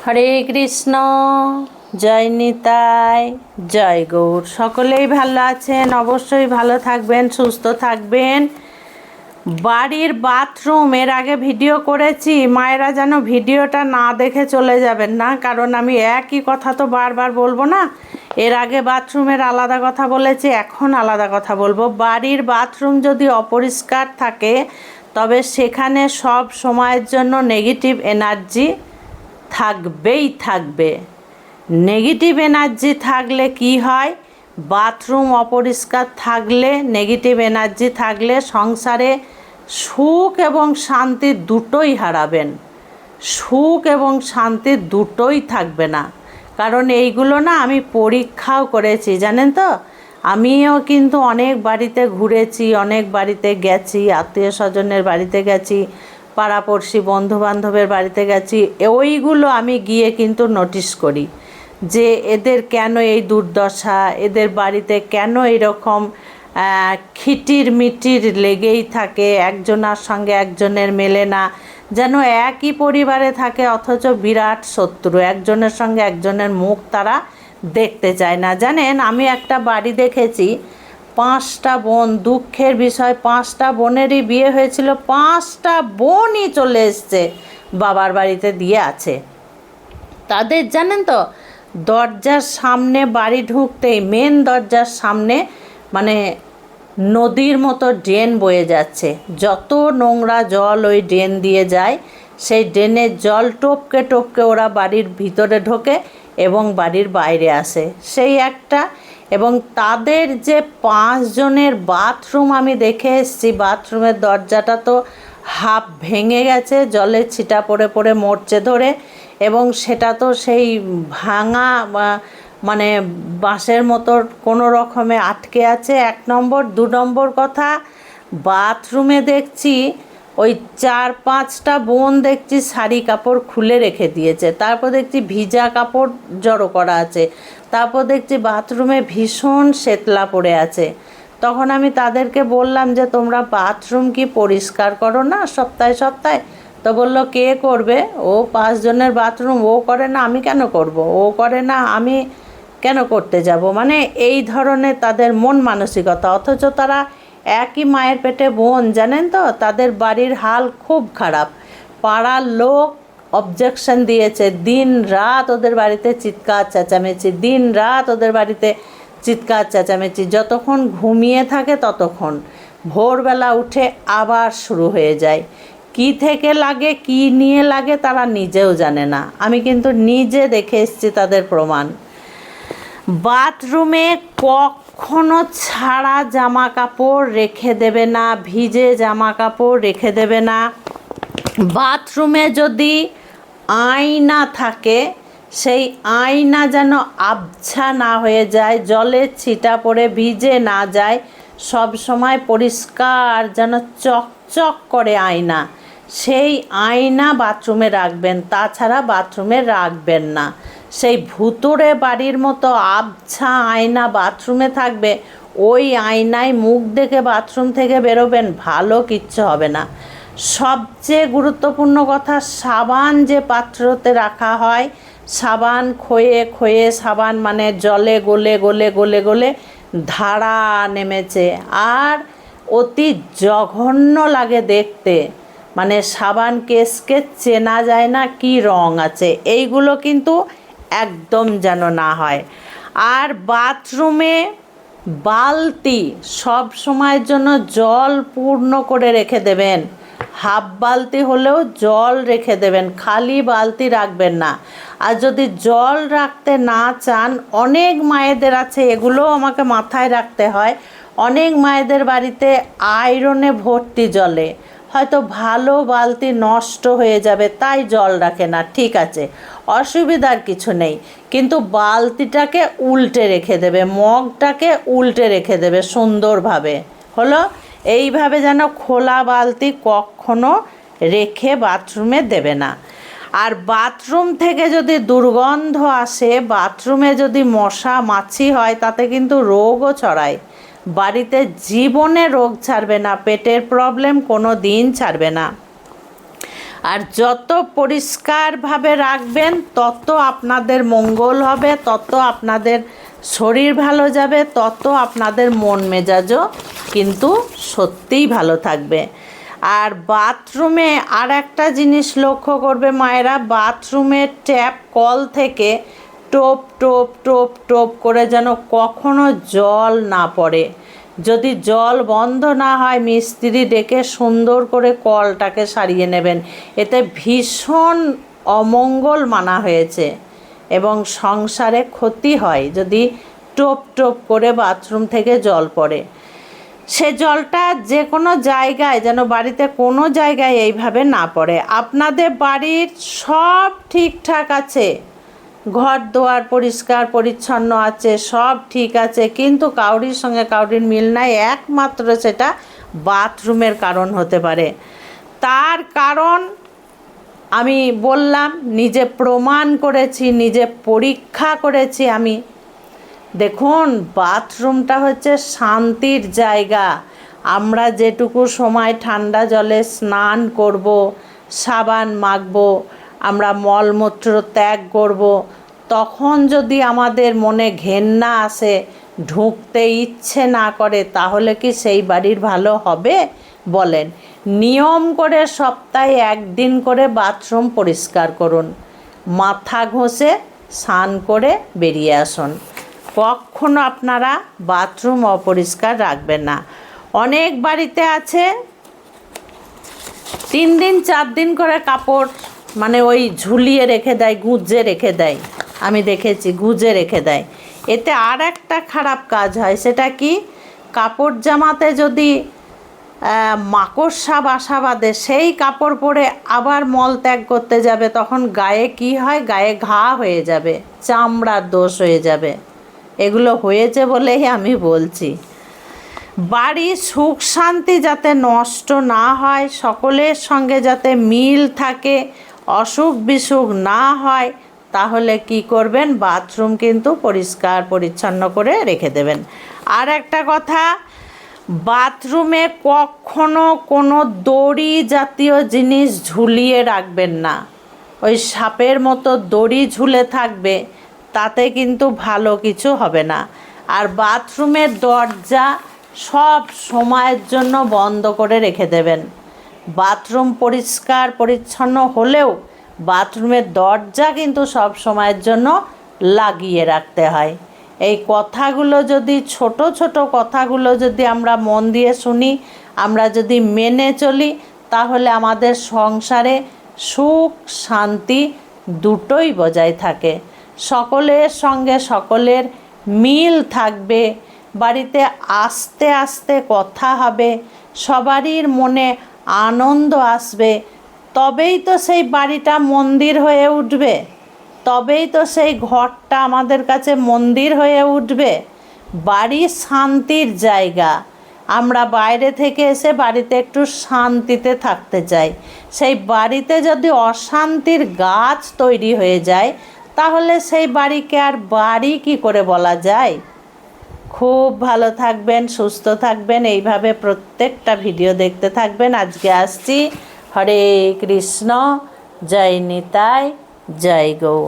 হরে কৃষ্ণ। জয় নিতাই, জয় গৌর। সকলেই ভালো আছেন, অবশ্যই ভালো থাকবেন, সুস্থ থাকবেন। বাড়ির বাথরুম এর আগে ভিডিও করেছি, মায়েরা যেন ভিডিওটা না দেখে চলে যাবেন না, কারণ আমি একই কথা তো বারবার বলবো না। এর আগে বাথরুমের আলাদা কথা বলেছি, এখন আলাদা কথা বলবো। বাড়ির বাথরুম যদি অপরিষ্কার থাকে তবে সেখানে সব সময়ের জন্য নেগেটিভ এনার্জি থাকবেই থাকবে। নেগেটিভ এনার্জি থাকলে কি হয়, বাথরুম অপরিষ্কার থাকলে, নেগেটিভ এনার্জি থাকলে সংসারে সুখ এবং শান্তি দুটোই হারাবেন। সুখ এবং শান্তি দুটোই থাকবে না। কারণ এইগুলো না আমি পরীক্ষাও করেছি, জানেন তো। আমিও কিন্তু অনেক বাড়িতে ঘুরেছি, অনেক বাড়িতে গেছি, আত্মীয় স্বজনের বাড়িতে গেছি, পাড়াপড়শি বন্ধুবান্ধবের বাড়িতে গেছি। ওইগুলো আমি গিয়ে কিন্তু নোটিশ করি যে এদের কেন এই দুর্দশা, এদের বাড়িতে কেন এরকম খিটির মিটির লেগেই থাকে, একজনের সঙ্গে একজনের মেলে না, যেন একই পরিবারে থাকে অথচ বিরাট শত্রু, একজনের সঙ্গে একজনের মুখ তারা দেখতে চায় না। জানেন, আমি একটা বাড়ি দেখেছি, 5টা বোন, দুঃখের বিষয় 5টা বোনেরই বিয়ে হয়েছিল, 5টা বোনই চলে এসছে বাবার বাড়িতে দিয়ে আছে। তাদের জানেন তো, দরজার সামনে বাড়ি ঢুকতেই মেন দরজার সামনে মানে নদীর মতো ড্রেন বয়ে যাচ্ছে, যত নোংরা জল ওই ড্রেন দিয়ে যায়, সেই ড্রেনের জল টপকে টপকে ওরা বাড়ির ভিতরে ঢোকে এবং বাড়ির বাইরে আসে, সেই একটা। এবং তাদের যে 5 জনের বাথরুম আমি দেখে এসেছি, বাথরুমের দরজাটা তো হাফ ভেঙে গেছে, জলের ছিটা পড়ে পড়ে মরচে ধরে, এবং সেটা তো সেই ভাঙা মানে বাঁশের মতো কোনো রকমে আটকে আছে, 1 নম্বর। 2 নম্বর কথা, বাথরুমে দেখছি ওই 4-5টা বোন দেখছি শাড়ি কাপড় খুলে রেখে দিয়েছে, তারপর দেখছি ভিজা কাপড় জড়ো করা আছে, তারপর দেখছি বাথরুমে ভীষণ শেতলা পড়ে আছে। তখন আমি তাদেরকে বললাম যে তোমরা বাথরুম কি পরিষ্কার করো না সপ্তাহে সপ্তাহে? তো বললো কে করবে, ও 5 জনের বাথরুম ও করে না, আমি কেন করব, ও করে না আমি কেন করতে যাব। মানে এই ধরনের তাদের মন মানসিকতা, অথচ তারা একই মায়ের পেটে বোন, জানেন তো। তাদের বাড়ির হাল খুব খারাপ, পাড়ার লোক অবজেকশন দিয়েছে, দিন রাত ওদের বাড়িতে চিৎকার চেঁচামেচি, দিন রাত ওদের বাড়িতে চিৎকার চেঁচামেচি, যতক্ষণ ঘুমিয়ে থাকে ততক্ষণ, ভোরবেলা উঠে আবার শুরু হয়ে যায়। কি থেকে লাগে, কি নিয়ে লাগে তারা নিজেও জানে না। আমি কিন্তু নিজে দেখে এসেছি তাদের প্রমাণ। বাথরুমে কখনো ছাড়া জামা কাপড় রেখে দেবে না, ভিজে জামা কাপড় রেখে দেবে না। বাথরুমে যদি আয়না থাকে, সেই আয়না যেন আবছা না হয়ে যায়, জলের ছিটা পড়ে ভিজে না যায়, সব সময় পরিষ্কার যেন চকচক করে আয়না, সেই আয়না বাথরুমে রাখবেন, তাছাড়া বাথরুমে রাখবেন না। সেই ভুতুড়ে বাড়ির মতো আবছা আয়না বাথরুমে থাকবে, ওই আয়নায় মুখ দেখে বাথরুম থেকে বেরোবেন, ভালো কিচ্ছু হবে না। সবচেয়ে গুরুত্বপূর্ণ কথা, সাবান যে পাত্রতে রাখা হয়, সাবান ক্ষয়ে ক্ষয়ে, সাবান মানে জলে গলে গলে গলে গলে ধারা নেমেছে, আর অতি জঘন্য লাগে দেখতে। মানে সাবান কেসকে চেনা যায় না কি রং আছে, এইগুলো কিন্তু একদম যেন না হয়। আর বাথরুমে বালতি সব সময়ের জন্য জল পূর্ণ করে রেখে দেবেন, হাফ বালতি হলেও জল রেখে দেবেন, খালি বালতি রাখবেন না। আর যদি জল রাখতে না চান, অনেক মায়েদের আছে, এগুলোও আমাকে মাথায় রাখতে হয়, অনেক মায়েদের বাড়িতে আয়রনে ভর্তি জলে হয়তো ভালো বালতি নষ্ট হয়ে যাবে তাই জল রাখে না, ঠিক আছে, অসুবিধার কিছু নেই, কিন্তু বালতিটাকে উল্টে রেখে দেবে, মগটাকে উল্টে রেখে দেবে সুন্দরভাবে। হলো, এইভাবে যেন খোলা বালতি কখনো রেখে বাথরুমে দেবে না। আর বাথরুম থেকে যদি দুর্গন্ধ আসে, বাথরুমে যদি মশা মাছি হয়, তাতে কিন্তু রোগও ছড়ায়। বাড়িতে জীবনে রোগ ছাড়বে না, পেটের প্রবলেম কোনো দিন ছাড়বে না। আর যত পরিষ্কারভাবে রাখবেন তত আপনাদের মঙ্গল হবে, তত আপনাদের শরীর ভালো যাবে, তত আপনাদের মন মেজাজও কিন্তু সত্যিই ভালো থাকবে। আর বাথরুমে আর একটা জিনিস লক্ষ্য করবে মায়েরা, বাথরুমের ট্যাপ কল থেকে টোপ টোপ টোপ টোপ করে যেন কখনো জল না পড়ে। যদি জল বন্ধ না হয় মিস্ত্রি ডেকে সুন্দর করে কলটাকে সারিয়ে নেবেন। এতে ভীষণ অমঙ্গল মানা হয়েছে এবং সংসারে ক্ষতি হয় যদি টোপ টোপ করে বাথরুম থেকে জল পড়ে। সে জলটা যে কোনো জায়গায় যেন বাড়িতে কোনো জায়গায় এইভাবে না পড়ে। আপনাদের বাড়ির সব ঠিকঠাক আছে, ঘর দুয়ার পরিষ্কার পরিচ্ছন্ন আছে, সব ঠিক আছে, কিন্তু কাউরির সঙ্গে কাউরির মিল নাই, একমাত্র সেটা বাথরুমের কারণ হতে পারে। তার কারণ আমি বললাম, নিজে প্রমাণ করেছি, নিজে পরীক্ষা করেছি আমি। দেখুন, বাথরুমটা হচ্ছে শান্তির জায়গা। আমরা যেটুকু সময় ঠান্ডা জলে স্নান করব, সাবান মাখব, আমরা মলমূত্র ত্যাগ করব, তখন যদি আমাদের মনে ঘেন্না আসে, ঢুকতে ইচ্ছে না করে, তাহলে কি সেই বাড়ির ভালো হবে বলেন? নিয়ম করে সপ্তাহে একদিন করে বাথরুম পরিষ্কার করুন, মাথা ঘষে স্নান করে বেরিয়ে আসুন। কখনো আপনারা বাথরুম অপরিষ্কার রাখবেন না। অনেক বাড়িতে আছে 3 দিন 4 দিন করে কাপড় মানে ওই ঝুলিয়ে রেখে দেয়, গুঁজে রেখে দেয়, আমি দেখেছি গুঁজে রেখে দেয়। এতে আর একটা খারাপ কাজ হয়, সেটা কি, কাপড় জামাতে যদি মাকড়সা বাসা বাঁধে, সেই কাপড় পরে আবার মল ত্যাগ করতে যাবে, তখন গায়ে কি হয়, গায়ে ঘা হয়ে যাবে, চামড়ার দোষ হয়ে যাবে। এগুলো হয়েছে বলেই আমি বলছি। বাড়ির সুখ শান্তি যাতে নষ্ট না হয়, সকলের সঙ্গে যাতে মিল থাকে, অসুখ বিসুখ না হয়, তাহলে কি করবেন, বাথরুম কিন্তু পরিষ্কার পরিচ্ছন্ন করে রেখে দেবেন। আর একটা কথা, বাথরুমে কখনো কোনো দড়ি জাতীয় জিনিস ঝুলিয়ে রাখবেন না। ওই সাপের মতো দড়ি ঝুলে থাকবে, তাতে কিন্তু ভালো কিছু হবে না। আর বাথরুমের দরজা সব সময়ের জন্য বন্ধ করে রেখে দেবেন। বাথরুম পরিষ্কার পরিচ্ছন্ন হলেও বাথরুমের দরজা কিন্তু সব সময়ের জন্য লাগিয়ে রাখতে হয়। এই কথাগুলো যদি, ছোট ছোট কথাগুলো যদি আমরা মন দিয়ে শুনি, আমরা যদি মেনে চলি, তাহলে আমাদের সংসারে সুখ শান্তি দুটোই বজায় থাকে। সকলের সঙ্গে সকলের মিল থাকবে, বাড়িতে আস্তে আস্তে কথা হবে, সবারই মনে আনন্দ আসবে, তবেই তো সেই বাড়িটা মন্দির হয়ে উঠবে, তবেই তো সেই ঘরটা আমাদের কাছে মন্দির হয়ে উঠবে। বাড়ি শান্তির জায়গা। আমরা বাইরে থেকে এসে বাড়িতে একটু শান্তিতে থাকতে চাই। সেই বাড়িতে যদি অশান্তির গাছ তৈরি হয়ে যায়, তাহলে সেই বাড়িকে আর বাড়ি কি করে বলা যায়? খুব ভালো থাকবেন, সুস্থ থাকবেন, এইভাবে প্রত্যেকটা ভিডিও দেখতে থাকবেন। আজকে আসছি। হরে কৃষ্ণ, জয় নিতাই, জয় গৌ।